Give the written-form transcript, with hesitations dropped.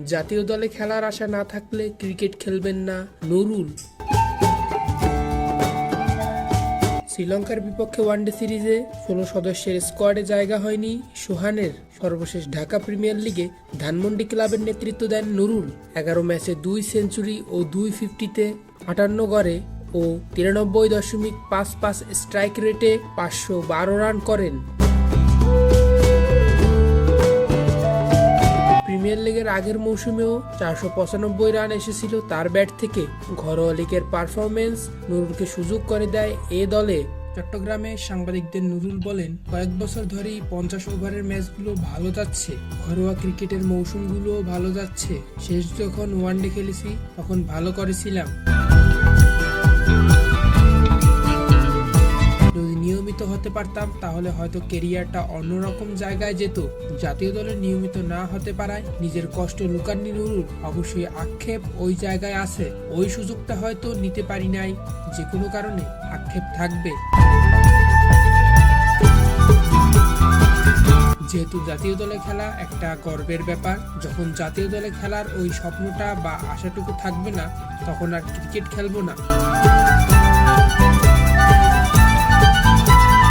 জাতীয় দলে খেলার আশা না থাকলে ক্রিকেট খেলবেন না নুরুল। শ্রীলঙ্কার বিপক্ষে ওয়ানডে সিরিজে ১৬ সদস্যের স্কোয়াডে জায়গা হয়নি সোহানের। সর্বশেষ ঢাকা প্রিমিয়ার লিগে ধানমন্ডি ক্লাবের নেতৃত্ব দেন নুরুল। ১১ ম্যাচে ২ সেঞ্চুরি ও ২ ফিফটিতে ৫৮ গড়ে ও ৯৩.৫৫ স্ট্রাইক রেটে ৫১২ রান করেন। প্রিমিয়ার লিগের আগের মৌসুমেও ৪৯৫ রান এসেছিল তার ব্যাট থেকে। ঘরোয়া লিগের পারফরমেন্স নুরুলকে সুযোগ করে দেয় এ দলে। চট্টগ্রামে সাংবাদিকদের নুরুল বলেন, কয়েক বছর ধরেই ৫০ ওভারের ম্যাচগুলো ভালো যাচ্ছে, ঘরোয়া ক্রিকেটের মৌসুমগুলোও ভালো যাচ্ছে। শেষ যখন ওয়ানডে খেলেছি তখন ভালো করেছিলাম। যদি নিয়মিত হতে পারতাম তাহলে হয়তো ক্যারিয়ারটা অন্যরকম জায়গায় যেত। জাতীয় দলে নিয়মিত না হতে পারায় নিজের কষ্ট লুকাননি নুরুল। অবশ্যই আক্ষেপ ওই জায়গায় আছে, ওই সুযোগটা হয়তো নিতে পারি নাই, যে কোনো কারণে আক্ষেপ থাকবে। যেহেতু জাতীয় দলে খেলা একটা গর্বের ব্যাপার, যখন জাতীয় দলে খেলার ওই স্বপ্নটা বা আশাটুকু থাকবে না, তখন আর ক্রিকেট খেলবো না।